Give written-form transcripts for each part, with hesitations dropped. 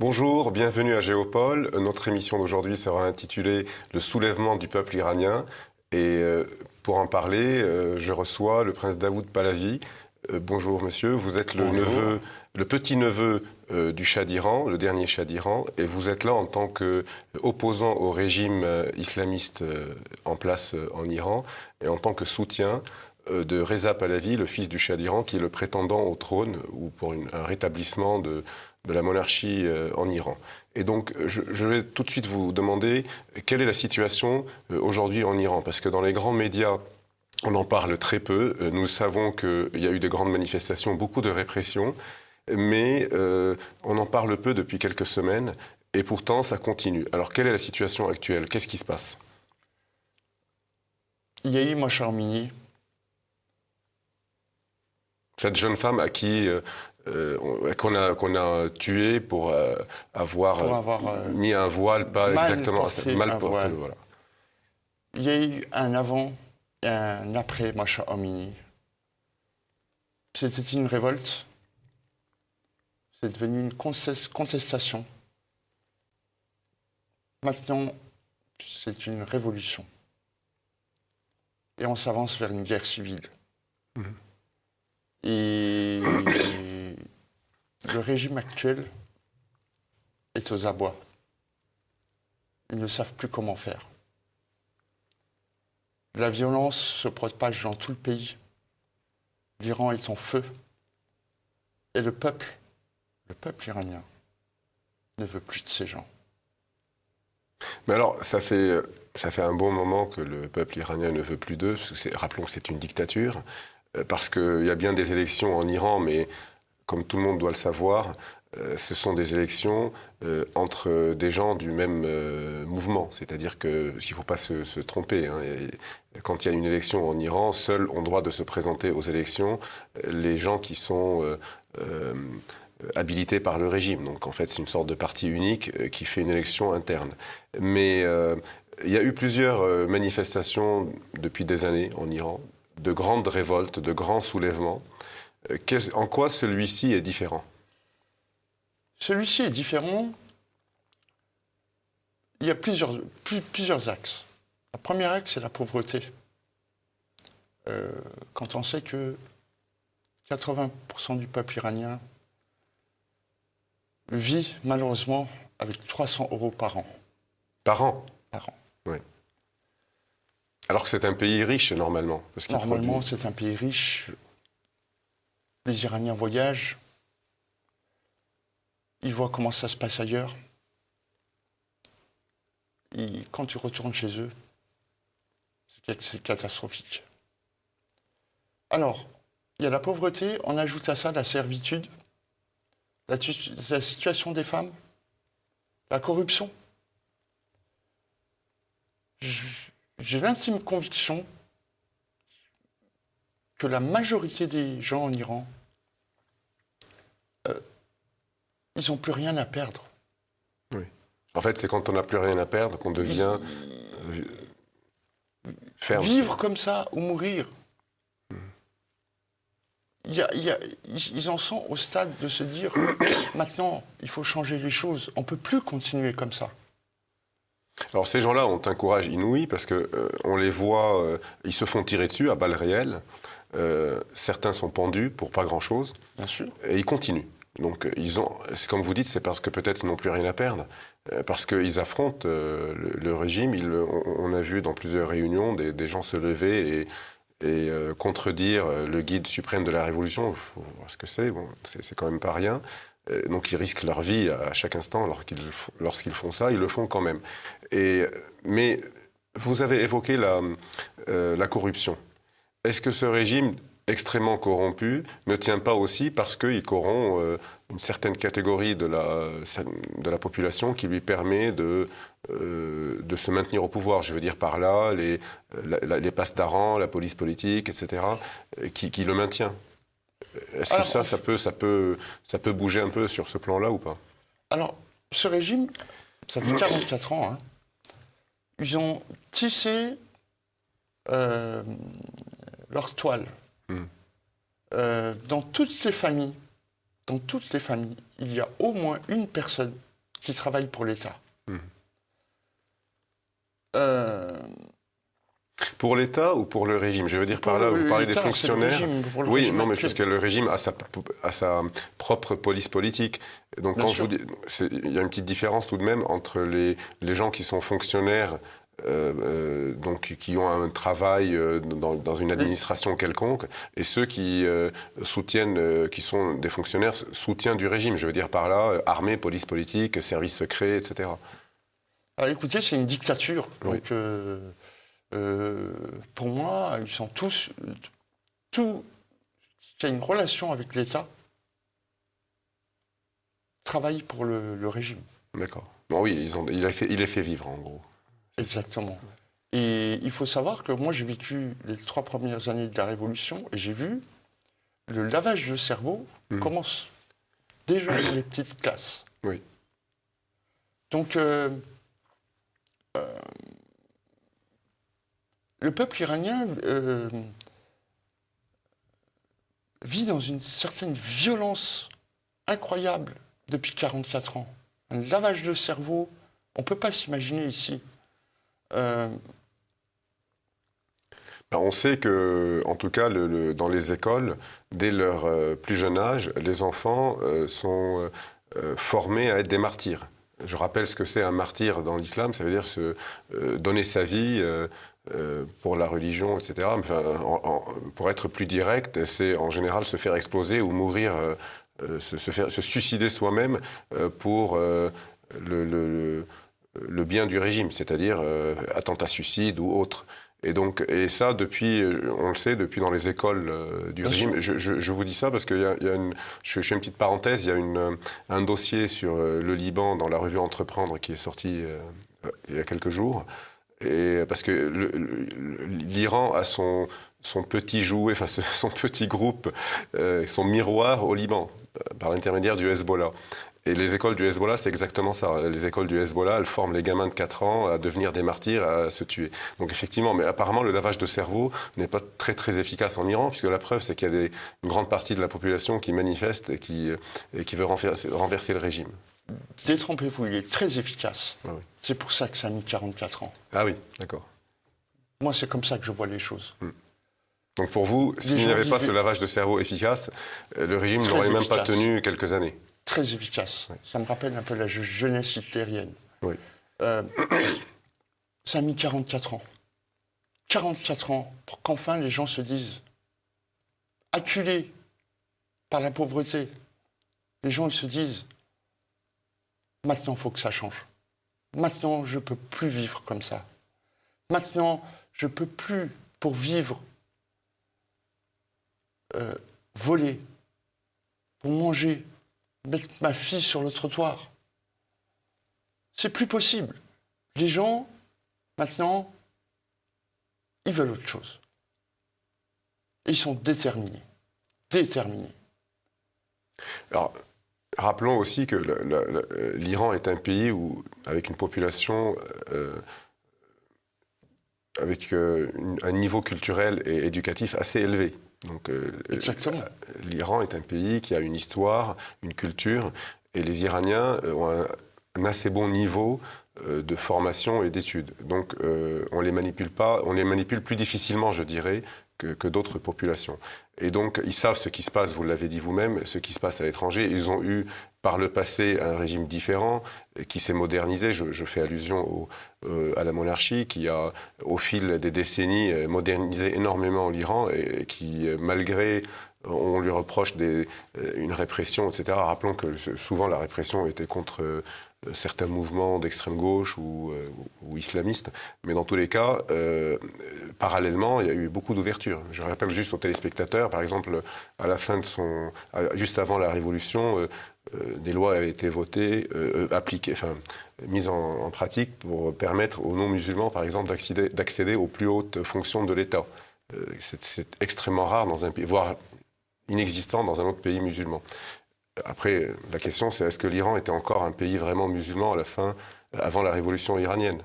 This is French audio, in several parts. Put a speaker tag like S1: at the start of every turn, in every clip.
S1: Bonjour, bienvenue à Géopol. Notre émission d'aujourd'hui sera intitulée « Le soulèvement du peuple iranien ». Et pour en parler, je reçois le prince Davoud Pahlavi. Bonjour monsieur, vous êtes le petit-neveu du Shah d'Iran, le dernier Shah d'Iran, et vous êtes là en tant qu'opposant au régime islamiste en place en Iran et en tant que soutien de Reza Pahlavi, le fils du Shah d'Iran, qui est le prétendant au trône ou pour un rétablissement de la monarchie en Iran. Et donc, je vais tout de suite vous demander quelle est la situation aujourd'hui en Iran, parce que dans les grands médias, on en parle très peu. Nous savons qu'il y a eu de grandes manifestations, beaucoup de répression, mais on en parle peu depuis quelques semaines, et pourtant ça continue. Alors, quelle est la situation actuelle? Qu'est-ce qui se passe?
S2: Il y a eu Mahsa Amini.
S1: Cette jeune femme à qui qu'on a tué pour avoir mis un voile, pas exactement mal porté. Voilà.
S2: Il y a eu un avant et un après Mahsa Amini. C'était une révolte. C'est devenu une contestation. Maintenant, c'est une révolution. Et on s'avance vers une guerre civile. Mmh. Et le régime actuel est aux abois. Ils ne savent plus comment faire. La violence se propage dans tout le pays. L'Iran est en feu. Et le peuple iranien, ne veut plus de ces gens.
S1: Mais alors, ça fait un bon moment que le peuple iranien ne veut plus d'eux, parce que rappelons que c'est une dictature. Parce qu'il y a bien des élections en Iran, mais comme tout le monde doit le savoir, ce sont des élections entre des gens du même mouvement. C'est-à-dire qu'il ne faut pas se tromper. Hein. Quand il y a une élection en Iran, seuls ont droit de se présenter aux élections les gens qui sont habilités par le régime. Donc en fait, c'est une sorte de parti unique qui fait une élection interne. Mais il y a eu plusieurs manifestations depuis des années en Iran, de grandes révoltes, de grands soulèvements. En quoi celui-ci est différent?
S2: Celui-ci est différent. Il y a plusieurs axes. Le premier axe, c'est la pauvreté. Quand on sait que 80% du peuple iranien vit malheureusement avec 300 € par an.
S1: Par an?
S2: Par an.
S1: Oui. Alors que c'est un pays riche, normalement.
S2: Normalement, c'est un pays riche. Les Iraniens voyagent. Ils voient comment ça se passe ailleurs. Et quand tu retournes chez eux, c'est catastrophique. Alors, il y a la pauvreté, on ajoute à ça la servitude, la situation des femmes, la corruption. J'ai l'intime conviction que la majorité des gens en Iran, ils n'ont plus rien à perdre.
S1: Oui. En fait, c'est quand on n'a plus rien à perdre qu'on devient ferme.
S2: Vivre comme ça ou mourir. Ils en sont au stade de se dire maintenant, il faut changer les choses. On ne peut plus continuer comme ça.
S1: Alors ces gens-là ont un courage inouï parce qu'on les voit, ils se font tirer dessus à balles réelles. Certains sont pendus pour pas grand-chose.
S2: Bien sûr.
S1: Et ils continuent. Donc c'est comme vous dites, c'est parce que peut-être ils n'ont plus rien à perdre. Parce qu'ils affrontent le régime. On a vu dans plusieurs réunions des gens se lever et contredire le guide suprême de la Révolution. Il faut voir ce que c'est. Bon, c'est quand même pas rien. Donc ils risquent leur vie à chaque instant lorsqu'ils font ça, ils le font quand même. Mais vous avez évoqué la corruption. Est-ce que ce régime extrêmement corrompu ne tient pas aussi parce qu'il corrompt une certaine catégorie de la population qui lui permet de se maintenir au pouvoir? Je veux dire par là les passedarans, la police politique, etc., qui le maintient. Est-ce que ça peut bouger un peu sur ce plan-là ou pas?
S2: Alors, ce régime, ça fait 44 ans, hein, ils ont tissé leur toile. Dans toutes les familles, il y a au moins une personne qui travaillent pour l'État.
S1: Mmh.
S2: Euh,
S1: Pour l'État ou pour le régime? Je veux dire par là, vous parlez des
S2: l'État, c'est
S1: fonctionnaires.
S2: le régime, pour le
S1: Oui,
S2: régime
S1: non, mais
S2: actuel.
S1: parce que le régime a sa propre police politique. Donc,
S2: Bien
S1: quand
S2: sûr.
S1: vous dites, il y a une petite différence tout de même entre les gens qui sont fonctionnaires, donc qui ont un travail dans une administration quelconque, et ceux qui soutiennent, qui sont des fonctionnaires soutiens du régime. Je veux dire par là, armée, police politique, services secrets, etc.
S2: Ah, écoutez, c'est une dictature.
S1: Oui.
S2: Donc, pour moi, ils sont tous... Tout qui a une relation avec l'État travaille pour le régime.
S1: D'accord. Bon, oui, il les fait vivre, en gros.
S2: Exactement. Et il faut savoir que moi, j'ai vécu les 3 premières années de la Révolution et j'ai vu le lavage de cerveau commence déjà dans les petites classes.
S1: Oui.
S2: Donc, le peuple iranien vit dans une certaine violence incroyable depuis 44 ans. Un lavage de cerveau, on ne peut pas s'imaginer ici.
S1: On sait que, en tout cas, dans les écoles, dès leur plus jeune âge, les enfants sont formés à être des martyrs. Je rappelle ce que c'est un martyr dans l'islam, ça veut dire donner sa vie pour la religion, etc. Enfin, pour être plus direct, c'est en général se faire exploser ou mourir, se suicider soi-même pour le bien du régime, c'est-à-dire attentat suicide ou autre. Et ça, depuis, on le sait, depuis dans les écoles du
S2: Bien
S1: régime.
S2: sûr.
S1: Je vous dis ça parce qu'il y a je fais une petite parenthèse, il y a un dossier sur le Liban dans la revue Entreprendre qui est sorti il y a quelques jours. Et parce que l'Iran a son petit jouet, enfin son petit groupe, son miroir au Liban, par l'intermédiaire du Hezbollah. Et les écoles du Hezbollah, c'est exactement ça. Les écoles du Hezbollah, elles forment les gamins de 4 ans à devenir des martyrs, à se tuer. Donc effectivement, mais apparemment, le lavage de cerveau n'est pas très très efficace en Iran, puisque la preuve, c'est qu'il y a une grande partie de la population qui manifeste et qui veut renverser le régime.
S2: Détrompez-vous, il est très efficace.
S1: Ah oui.
S2: C'est pour ça que ça a mis 44 ans.
S1: Ah oui, d'accord.
S2: Moi, c'est comme ça que je vois les choses.
S1: Donc pour vous, s'il n'y avait pas ce lavage de cerveau efficace, le régime
S2: Très
S1: n'aurait même pas
S2: efficace.
S1: tenu quelques années.
S2: Très efficace.
S1: Oui.
S2: Ça me rappelle un peu la jeunesse hitlérienne.
S1: Oui.
S2: Ça a mis 44 ans. 44 ans pour qu'enfin les gens se disent, acculés par la pauvreté, les gens ils se disent, maintenant il faut que ça change. Maintenant je ne peux plus vivre comme ça. Maintenant je ne peux plus, pour vivre, voler, pour manger, mettre ma fille sur le trottoir. C'est plus possible. Les gens, maintenant, ils veulent autre chose. Et ils sont déterminés. Déterminés.
S1: Alors, rappelons aussi que l'Iran est un pays avec une population avec un niveau culturel et éducatif assez élevé. Donc,
S2: Exactement.
S1: l'Iran est un pays qui a une histoire, une culture, et les Iraniens ont un assez bon niveau de formation et d'études. Donc, on les manipule plus difficilement, je dirais, que d'autres populations. Et donc, ils savent ce qui se passe, vous l'avez dit vous-même, ce qui se passe à l'étranger. Ils ont eu, par le passé, un régime différent qui s'est modernisé. Je fais allusion à la monarchie qui a, au fil des décennies, modernisé énormément l'Iran et qui, malgré, on lui reproche une répression, etc. Rappelons que souvent la répression était contre certains mouvements d'extrême gauche ou islamistes. Mais dans tous les cas, parallèlement, il y a eu beaucoup d'ouverture. Je rappelle juste aux téléspectateurs, par exemple, à la fin juste avant la Révolution, des lois avaient été votées, appliquées, mises en pratique pour permettre aux non-musulmans, par exemple, d'accéder aux plus hautes fonctions de l'État. C'est extrêmement rare dans un pays, voire inexistant dans un autre pays musulman. Après, la question, c'est est-ce que l'Iran était encore un pays vraiment musulman à la fin, avant la révolution iranienne?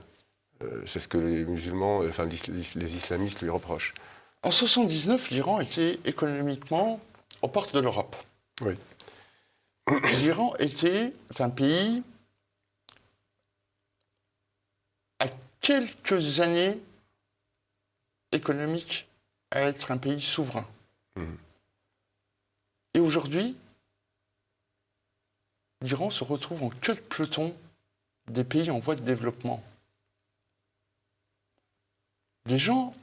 S1: C'est ce que les musulmans, les islamistes lui reprochent.
S2: En 1979, l'Iran était économiquement aux portes de l'Europe.
S1: Oui.
S2: L'Iran était un pays quelques années économiques à être un pays souverain. Et aujourd'hui, l'Iran se retrouve en queue de peloton des pays en voie de développement. Les gens,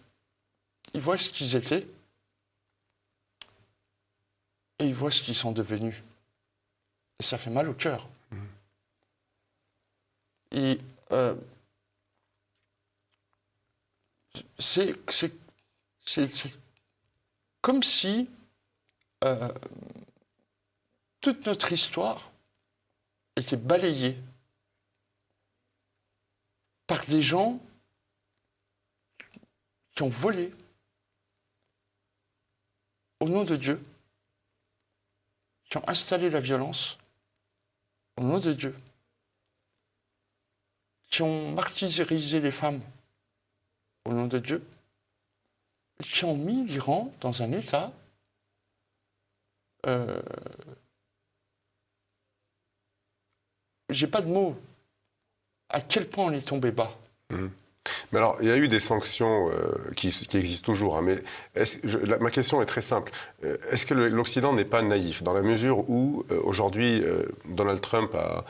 S2: ils voient ce qu'ils étaient et ils voient ce qu'ils sont devenus. Et ça fait mal au cœur. Et c'est comme si toute notre histoire était balayée par des gens qui ont volé au nom de Dieu, qui ont installé la violence au nom de Dieu, qui ont martyrisé les femmes au nom de Dieu, et qui ont mis l'Iran dans un état j'ai pas de mots à quel point on est tombé bas.
S1: Mais alors, il y a eu des sanctions qui existent toujours, hein, mais ma question est très simple. Est-ce que l'Occident n'est pas naïf, dans la mesure où, aujourd'hui, Donald Trump a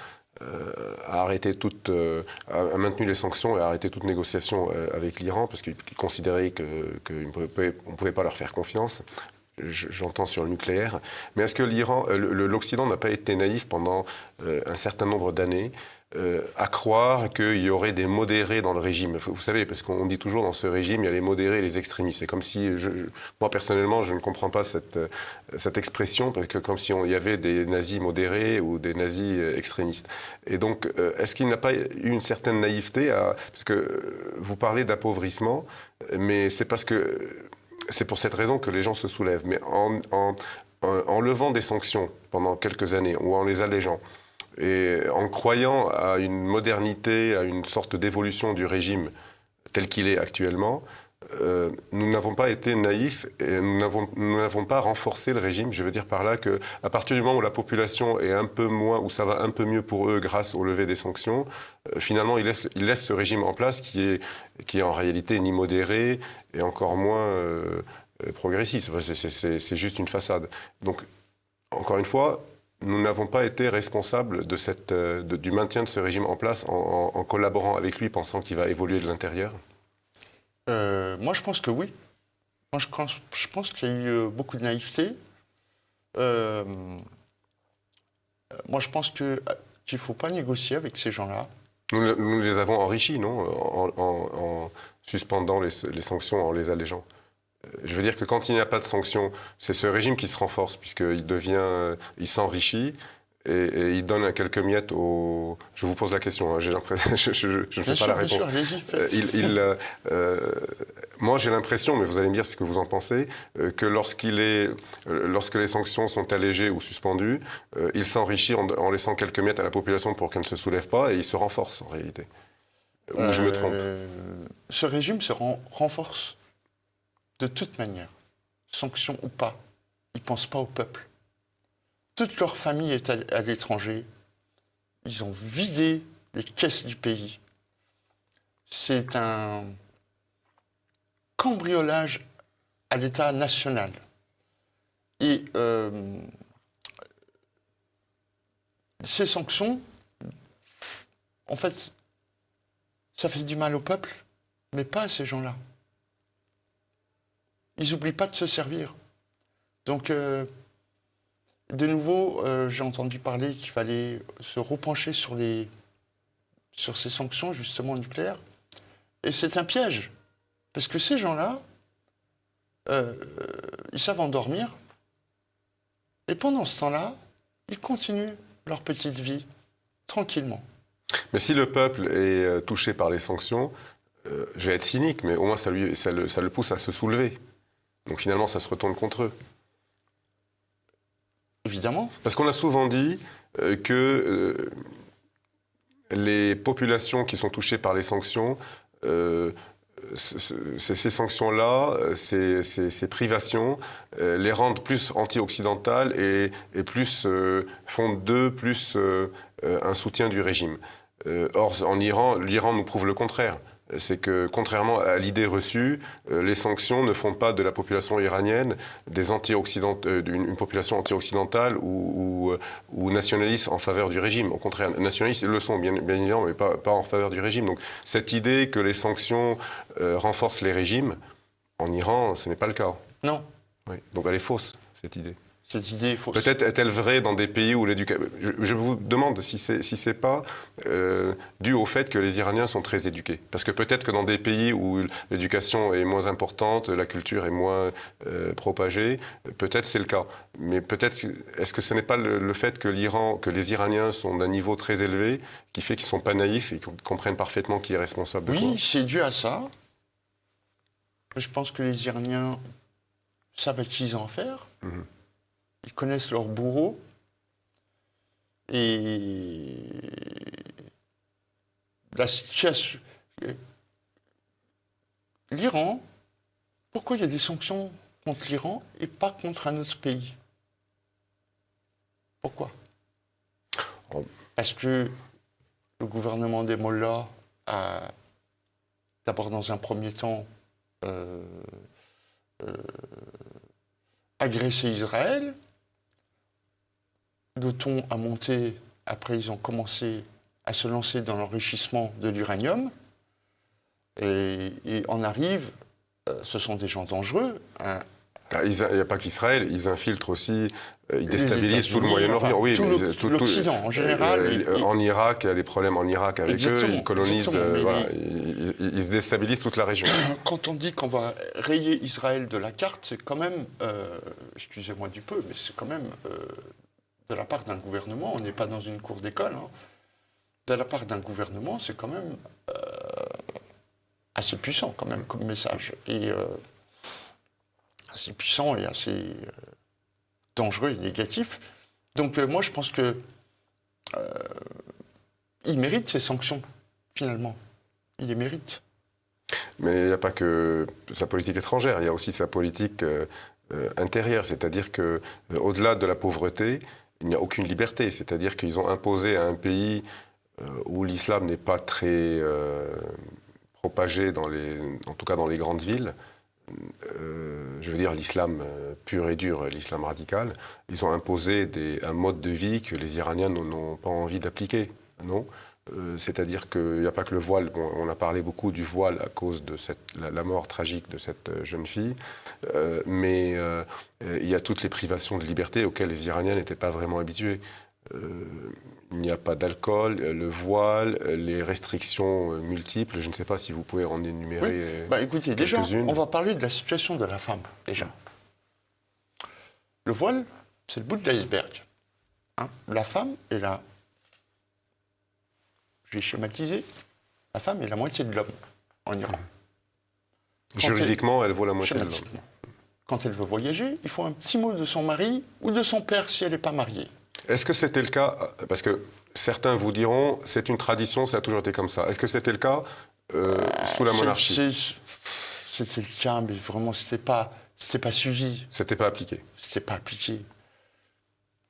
S1: maintenu les sanctions et a arrêté toute négociation avec l'Iran, parce qu'il considérait qu'on ne pouvait pas leur faire confiance. J'entends sur le nucléaire. Mais est-ce que l'Occident n'a pas été naïf pendant un certain nombre d'années à croire qu'il y aurait des modérés dans le régime? Vous savez, parce qu'on dit toujours dans ce régime, il y a les modérés et les extrémistes. C'est comme si, moi personnellement, je ne comprends pas cette expression, parce que comme si il y avait des nazis modérés ou des nazis extrémistes. Et donc, est-ce qu'il n'a pas eu une certaine naïveté parce que vous parlez d'appauvrissement, mais c'est parce que c'est pour cette raison que les gens se soulèvent. Mais en levant des sanctions pendant quelques années, ou en les allégeant, et en croyant à une modernité, à une sorte d'évolution du régime tel qu'il est actuellement, nous n'avons pas été naïfs et nous n'avons pas renforcé le régime. Je veux dire par là qu'à partir du moment où la population est un peu moins, où ça va un peu mieux pour eux grâce au lever des sanctions, finalement ils laissent ce régime en place qui est en réalité ni modéré et encore moins progressiste. C'est juste une façade. Donc, encore une fois, nous n'avons pas été responsables du maintien de ce régime en place en collaborant avec lui, pensant qu'il va évoluer de l'intérieur.
S2: Moi, je pense que oui. Moi, je pense qu'il y a eu beaucoup de naïveté. Moi, je pense qu'il ne faut pas négocier avec ces gens-là.
S1: Nous les avons enrichis, non, en suspendant les sanctions, en les allégeant. Je veux dire que quand il n'y a pas de sanctions, c'est ce régime qui se renforce, puisqu'il s'enrichit et il donne quelques miettes aux... Je vous pose la question, hein, j'ai l'impression, je ne fais pas la réponse.
S2: Bien sûr,
S1: moi, j'ai l'impression, mais vous allez me dire ce que vous en pensez, que lorsque les sanctions sont allégées ou suspendues, il s'enrichit en laissant quelques miettes à la population pour qu'elle ne se soulève pas, et il se renforce en réalité. Ou je me trompe?
S2: Ce régime se renforce de toute manière, sanctions ou pas. Ils ne pensent pas au peuple. Toute leur famille est à l'étranger. Ils ont vidé les caisses du pays. C'est un cambriolage à l'État national. Et ces sanctions, en fait, ça fait du mal au peuple, mais pas à ces gens-là. Ils n'oublient pas de se servir. Donc, de nouveau, j'ai entendu parler qu'il fallait se repencher sur ces sanctions, justement, nucléaires. Et c'est un piège. Parce que ces gens-là, ils savent endormir. Et pendant ce temps-là, ils continuent leur petite vie, tranquillement.
S1: Mais si le peuple est touché par les sanctions, je vais être cynique, mais au moins ça le pousse à se soulever. Donc finalement, ça se retourne contre eux.
S2: Évidemment.
S1: Parce qu'on a souvent dit que les populations qui sont touchées par les sanctions, ces sanctions-là, ces privations, les rendent plus anti-occidentales et plus font d'eux plus un soutien du régime. Or, en Iran, l'Iran nous prouve le contraire. c'est que, contrairement à l'idée reçue, les sanctions ne font pas de la population iranienne une population anti-occidentale ou nationaliste en faveur du régime. Au contraire, nationalistes, ils le sont, bien évidemment, mais pas en faveur du régime. Donc, cette idée que les sanctions renforcent les régimes, en Iran, ce n'est pas le cas.
S2: Non.
S1: Oui. Donc, elle est fausse, cette idée.
S2: Cette idée est fausse.
S1: Peut-être est-elle vraie dans des pays où l'éducation... Je vous demande si c'est pas dû au fait que les Iraniens sont très éduqués. Parce que peut-être que dans des pays où l'éducation est moins importante, la culture est moins propagée, peut-être c'est le cas. Mais peut-être, est-ce que ce n'est pas le fait que les Iraniens sont d'un niveau très élevé qui fait qu'ils ne sont pas naïfs et qu'ils comprennent parfaitement qui est responsable de quoi ?
S2: Oui, c'est dû à ça. Je pense que les Iraniens savent à qui ils ont affaire.
S1: Mhm.
S2: Ils connaissent leur bourreau. Et la situation... L'Iran, pourquoi il y a des sanctions contre l'Iran et pas contre un autre pays? Pourquoi? Parce que le gouvernement des Mollahs a d'abord dans un premier temps agressé Israël. Le ton a monté, après ils ont commencé à se lancer dans l'enrichissement de l'uranium. Et on arrive, ce sont des gens dangereux.
S1: Il n'y a pas qu'Israël, ils infiltrent aussi, ils déstabilisent tout le Moyen-Orient. Oui,
S2: tout l'Occident en général.
S1: En Irak, il y a des problèmes en Irak avec eux, ils colonisent, ils se déstabilisent toute la région.
S2: Quand on dit qu'on va rayer Israël de la carte, c'est quand même, excusez-moi du peu, mais c'est quand même de la part d'un gouvernement, on n'est pas dans une cour d'école, hein. De la part d'un gouvernement, c'est quand même assez puissant quand même comme message. Et assez puissant et assez dangereux et négatif. Donc moi je pense que il mérite ces sanctions, finalement. Il les mérite.
S1: Mais il n'y a pas que sa politique étrangère, il y a aussi sa politique intérieure, c'est-à-dire qu'au-delà de la pauvreté, il n'y a aucune liberté, c'est-à-dire qu'ils ont imposé à un pays où l'islam n'est pas très propagé, en tout cas dans les grandes villes, je veux dire l'islam pur et dur, l'islam radical, ils ont imposé un mode de vie que les Iraniens n'ont pas envie d'appliquer, non ? C'est-à-dire qu'il n'y a pas que le voile, on a parlé beaucoup du voile à cause de la mort tragique de cette jeune fille, mais il y a toutes les privations de liberté auxquelles les Iraniens n'étaient pas vraiment habitués. Il n'y a pas d'alcool, le voile, les restrictions multiples. Je ne sais pas si vous pouvez en énumérer
S2: écoutez, déjà,
S1: quelques-unes.
S2: on va parler de la situation de la femme, déjà. Le voile, c'est le bout de l'iceberg. Hein, la femme est là. Je vais schématiser. La femme est la moitié de l'homme en Iran.
S1: Juridiquement, elle vaut la moitié de l'homme.
S2: Quand elle veut voyager, il faut un petit mot de son mari ou de son père si elle n'est pas mariée.
S1: Est-ce que c'était le cas, parce que certains vous diront, c'est une tradition, ça a toujours été comme ça. Est-ce que c'était le cas sous la monarchie?
S2: C'était le cas, mais vraiment, c'était pas suivi.
S1: C'était pas appliqué.
S2: C'était pas appliqué.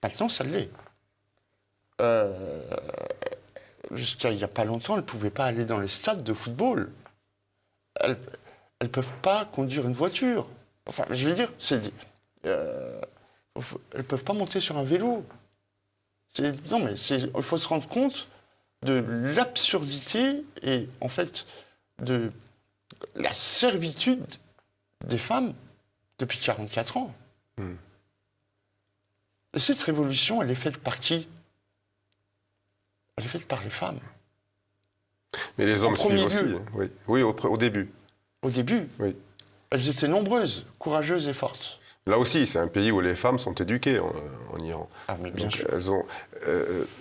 S2: Maintenant, ça l'est. Jusqu'à il n'y a pas longtemps, elles ne pouvaient pas aller dans les stades de football. Elles ne peuvent pas conduire une voiture. Enfin, je veux dire, elles ne peuvent pas monter sur un vélo. Non, mais il faut se rendre compte de l'absurdité et, en fait, de la servitude des femmes depuis 44 ans. Et cette révolution, elle est faite par qui? Elle est faite par les femmes.
S1: Mais les hommes suivent aussi. Oui, au début.
S2: Au début,
S1: oui.
S2: Elles étaient nombreuses, courageuses et fortes.
S1: Là aussi, c'est un pays où les femmes sont éduquées en Iran.
S2: Ah, mais bien sûr.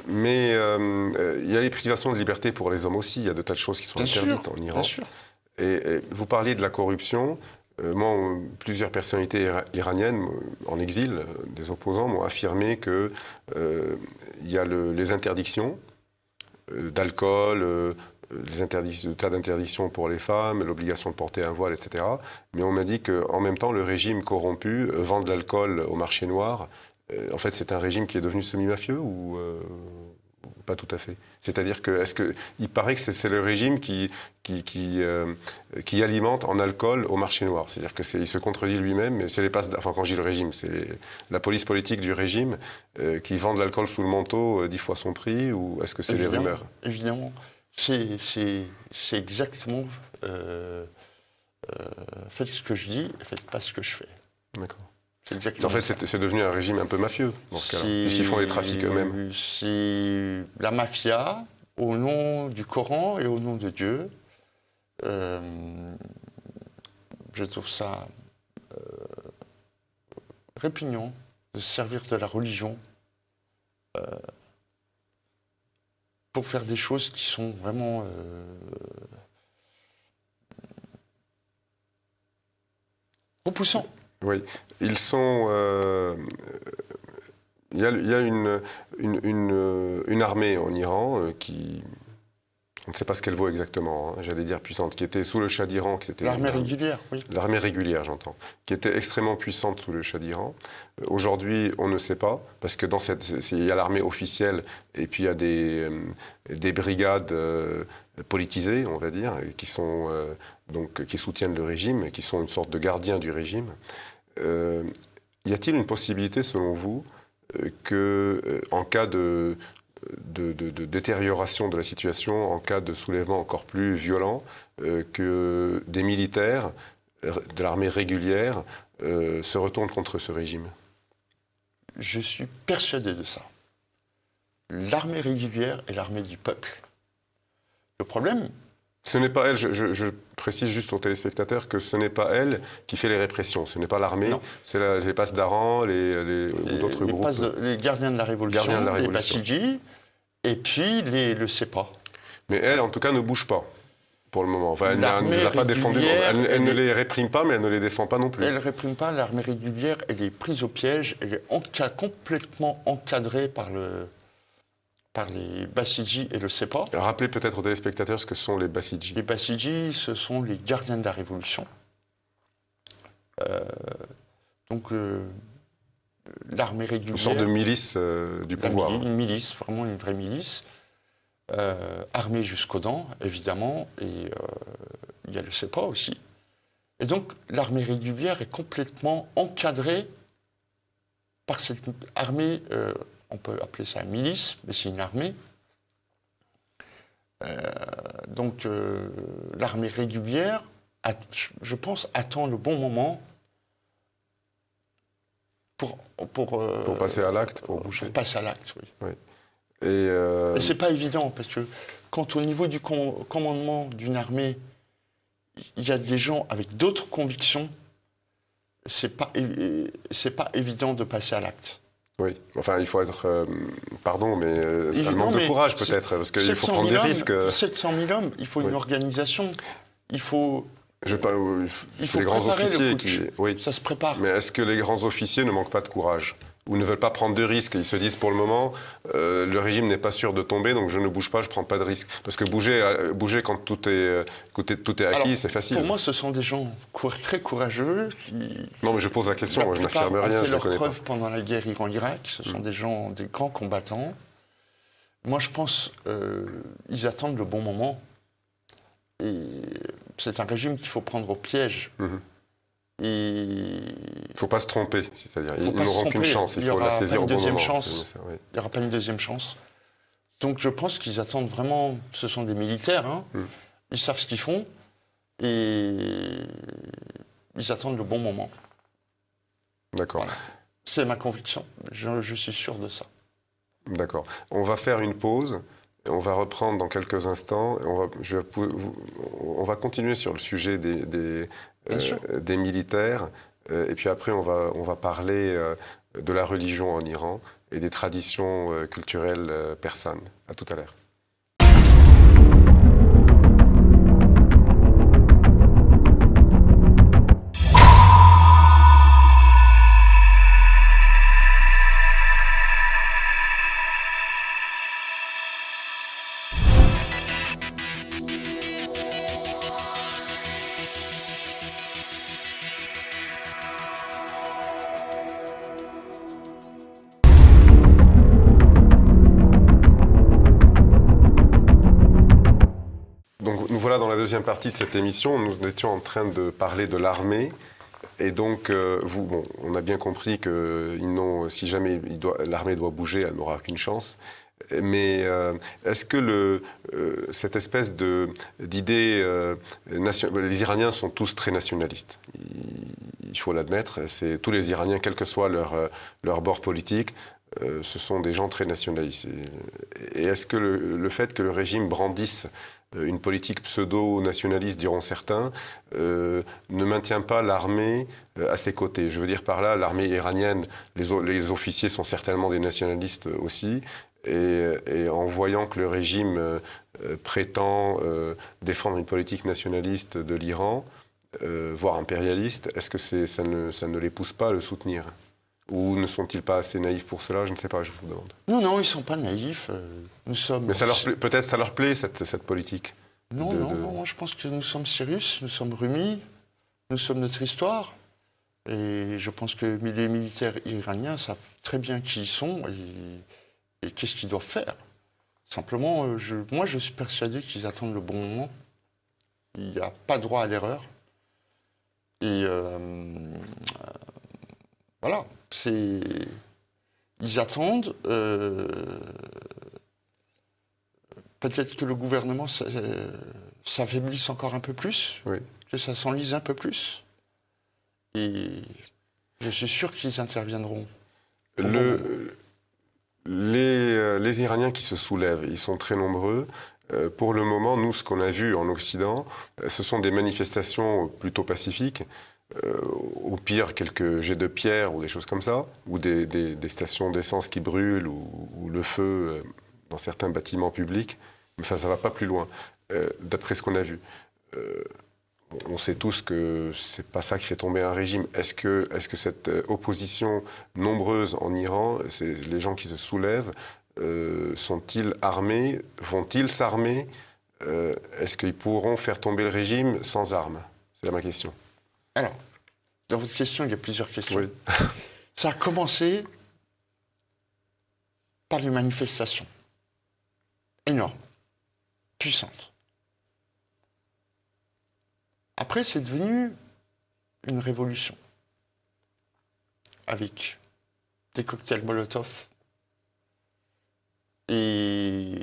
S1: Mais il y a les privations de liberté pour les hommes aussi. Il y a de tas de choses qui sont interdites en Iran.
S2: Bien sûr.
S1: Et vous parliez de la corruption. Moi, plusieurs personnalités iraniennes en exil, des opposants, m'ont affirmé qu'il y a les interdictions d'alcool, le tas d'interdictions pour les femmes, l'obligation de porter un voile, etc. Mais on m'a dit qu'en même temps, le régime corrompu vend de l'alcool au marché noir. En fait, c'est un régime qui est devenu semi-mafieux ou pas tout à fait. C'est-à-dire que, il paraît que c'est le régime qui alimente en alcool au marché noir. C'est-à-dire qu'il se contredit lui-même, mais c'est quand je dis le régime, c'est la police politique du régime qui vend de l'alcool sous le manteau 10 fois son prix, ou est-ce que c'est des rumeurs?
S2: Évidemment. C'est exactement faites ce que je dis, faites pas ce que je fais.
S1: D'accord.
S2: Exactement.
S1: En fait, c'est devenu un régime un peu mafieux, dans ce cas-là, puisqu'ils font les trafics eux-mêmes.
S2: C'est la mafia, au nom du Coran et au nom de Dieu. Je trouve ça répugnant de se servir de la religion pour faire des choses qui sont vraiment repoussants.
S1: Oui, ils sont. Il y a une armée en Iran qui. On ne sait pas ce qu'elle vaut exactement, hein, j'allais dire puissante, qui était sous le Shah d'Iran.
S2: L'armée régulière, oui.
S1: L'armée régulière, j'entends, qui était extrêmement puissante sous le Shah d'Iran. Aujourd'hui, on ne sait pas, parce que il y a l'armée officielle et puis il y a des brigades politisées, on va dire, qui soutiennent le régime, qui sont une sorte de gardiens du régime. Y a-t-il une possibilité, selon vous, en cas de détérioration de la situation, en cas de soulèvement encore plus violent, que des militaires de l'armée régulière se retournent contre ce régime?
S2: Je suis persuadé de ça. L'armée régulière est l'armée du peuple. Le problème...
S1: Ce n'est pas elle, je précise juste aux téléspectateurs que ce n'est pas elle qui fait les répressions, ce n'est pas l'armée, c'est les passes d'Aran ou d'autres groupes.
S2: Les gardiens de la Révolution, les Bassidji, et puis le CEPA.
S1: Mais elle, en tout cas, ne bouge pas, pour le moment. Enfin, elle ne les a pas défendus. Elle ne les réprime pas, mais elle ne les défend pas non plus.
S2: Elle ne réprime pas, l'armée régulière, elle est prise au piège, elle est complètement encadrée par les Bassidji et le CEPA.
S1: Rappelez peut-être aux téléspectateurs ce que sont les Bassidji.
S2: Les Bassidji, ce sont les gardiens de la Révolution. L'armée régulière...
S1: Une sorte de milice du pouvoir.
S2: Une milice, vraiment une vraie milice. Armée jusqu'aux dents, évidemment, et il y a le CEPA aussi. Et donc, l'armée régulière est complètement encadrée par cette armée... on peut appeler ça une milice, mais c'est une armée. L'armée régulière, je pense, attend le bon moment pour
S1: passer à l'acte, pour bouger.
S2: Pour passer à l'acte, oui.
S1: Oui.
S2: Et c'est pas évident, parce que quand au niveau du commandement d'une armée, il y a des gens avec d'autres convictions, c'est pas évident de passer à l'acte.
S1: Oui, enfin, il faut être... pardon, mais c'est un manque de courage, peut-être, parce qu'il faut prendre des risques.
S2: 700 000 hommes, il faut une organisation, il faut...
S1: les grands officiers
S2: oui. Ça se prépare.
S1: Mais est-ce que les grands officiers ne manquent pas de courage? Ou ne veulent pas prendre de risques? Ils se disent, pour le moment, le régime n'est pas sûr de tomber, donc je ne bouge pas, je ne prends pas de risques. Parce que bouger quand tout est acquis, c'est facile.
S2: Pour moi, ce sont des gens très courageux qui...
S1: Non, mais je pose la question, je n'affirme rien, je ne connais pas. Ils ont fait leurs preuves
S2: pendant la guerre Iran-Irak, ce sont des gens, des grands combattants. Moi, je pense qu'ils attendent le bon moment. Et c'est un régime qu'il faut prendre au piège. Il
S1: ne faut pas se tromper, c'est-à-dire ils n'auront qu'une chance, il faut la saisir au bon moment.
S2: Il n'y aura pas une deuxième chance. Donc je pense qu'ils attendent vraiment, ce sont des militaires, ils savent ce qu'ils font, et ils attendent le bon moment.
S1: D'accord.
S2: Voilà. C'est ma conviction, je suis sûr de ça.
S1: D'accord. On va faire une pause. On va reprendre dans quelques instants. On va continuer sur le sujet des militaires. Et puis après, on va parler de la religion en Iran et des traditions culturelles persanes. À tout à l'heure. deuxième partie de cette émission, nous étions en train de parler de l'armée. Et donc, on a bien compris que si jamais l'armée doit bouger, elle n'aura aucune chance. Mais est-ce que cette espèce d'idée... les Iraniens sont tous très nationalistes. Il faut l'admettre. Tous les Iraniens, quel que soit leur bord politique, ce sont des gens très nationalistes. Et est-ce que le fait que le régime brandisse une politique pseudo-nationaliste, diront certains, ne maintient pas l'armée à ses côtés? Je veux dire par là, l'armée iranienne, les officiers sont certainement des nationalistes aussi, et en voyant que le régime prétend défendre une politique nationaliste de l'Iran, voire impérialiste, est-ce que ça ne les pousse pas à le soutenir? Ou ne sont-ils pas assez naïfs pour cela? Je ne sais pas, je vous demande.
S2: Non, ils ne sont pas naïfs. Nous sommes...
S1: Mais peut-être ça leur plaît, cette politique?
S2: Non, moi je pense que nous sommes Cyrus, nous sommes Rumi, nous sommes notre histoire. Et je pense que les militaires iraniens savent très bien qui ils sont et qu'est-ce qu'ils doivent faire. Simplement, moi je suis persuadé qu'ils attendent le bon moment. Il n'y a pas droit à l'erreur. Et voilà, ils attendent. Peut-être que le gouvernement s'affaiblisse encore un peu plus,
S1: oui,
S2: que ça s'enlise un peu plus. Et je suis sûr qu'ils interviendront.
S1: Les Iraniens qui se soulèvent, ils sont très nombreux. Pour le moment, nous, ce qu'on a vu en Occident, ce sont des manifestations plutôt pacifiques. Au pire, quelques jets de pierre ou des choses comme ça, ou des stations d'essence qui brûlent, ou le feu dans certains bâtiments publics. Mais ça ne va pas plus loin, d'après ce qu'on a vu. On sait tous que ce n'est pas ça qui fait tomber un régime. Est-ce que cette opposition nombreuse en Iran, les gens qui se soulèvent, sont-ils armés? Vont-ils s'armer? Est-ce qu'ils pourront faire tomber le régime sans armes? C'est là ma question.
S2: Alors, dans votre question, il y a plusieurs questions.
S1: Oui.
S2: Ça a commencé par des manifestations énormes, puissantes. Après, c'est devenu une révolution, avec des cocktails Molotov. Et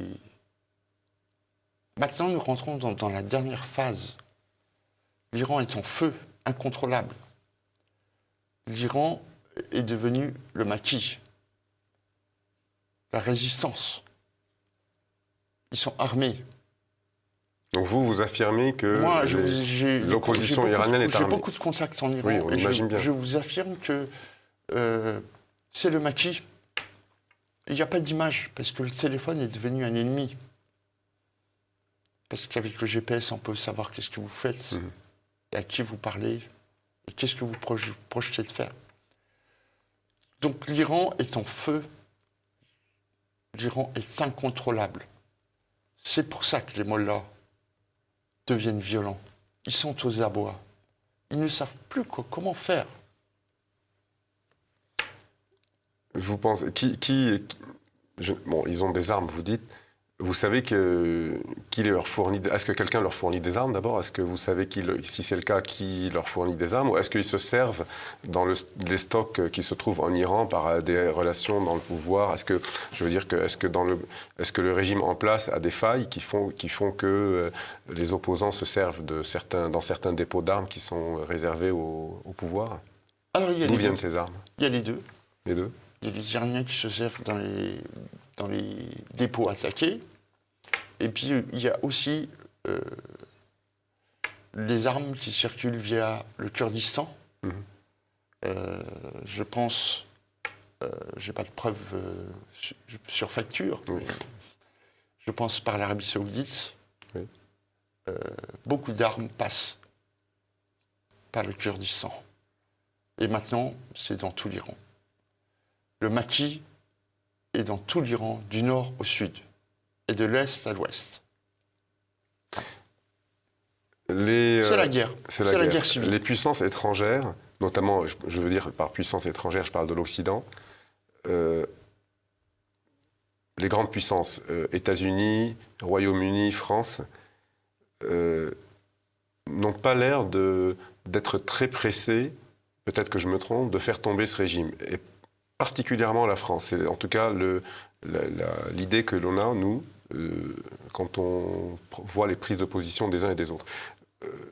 S2: maintenant, nous rentrons dans la dernière phase. L'Iran est en feu, incontrôlable. L'Iran est devenu le maquis, la résistance. Ils sont armés.
S1: Donc vous affirmez que l'opposition iranienne est armée?
S2: J'ai beaucoup de contacts en Iran.
S1: Oui, on imagine bien.
S2: Je vous affirme que c'est le maquis. Il n'y a pas d'image, parce que le téléphone est devenu un ennemi. Parce qu'avec le GPS, on peut savoir qu'est-ce que vous faites, et à qui vous parlez, et qu'est-ce que vous projetez de faire. Donc l'Iran est en feu. L'Iran est incontrôlable. C'est pour ça que les mollahs deviennent violents. Ils sont aux abois. Ils ne savent plus comment faire.
S1: Vous pensez... ils ont des armes, vous dites. Vous savez qui leur fournit... Est-ce que quelqu'un leur fournit des armes d'abord? Est-ce que vous savez, si c'est le cas, qui leur fournit des armes? Ou est-ce qu'ils se servent dans les stocks qui se trouvent en Iran par des relations dans le pouvoir? Est-ce que le régime en place a des failles qui font que les opposants se servent dans certains dépôts d'armes qui sont réservés au pouvoir? D'où viennent ces armes?
S2: Il y a les deux.
S1: Les deux?
S2: Il y a les Iraniens qui se servent dans les dépôts attaqués. Et puis, il y a aussi les armes qui circulent via le Kurdistan. Je pense, j'ai pas de preuves sur facture, mais je pense par l'Arabie Saoudite.
S1: Oui.
S2: Beaucoup d'armes passent par le Kurdistan. Et maintenant, c'est dans tout l'Iran. Le maquis est dans tout l'Iran, du nord au sud, et de l'est à l'ouest. C'est la guerre. C'est la guerre civile.
S1: Les puissances étrangères, notamment, je veux dire par puissance étrangère, je parle de l'Occident, les grandes puissances, États-Unis, Royaume-Uni, France, n'ont pas l'air d'être très pressés, peut-être que je me trompe, de faire tomber ce régime. Et particulièrement la France. C'est en tout cas l'idée que l'on a, nous, quand on voit les prises de position des uns et des autres.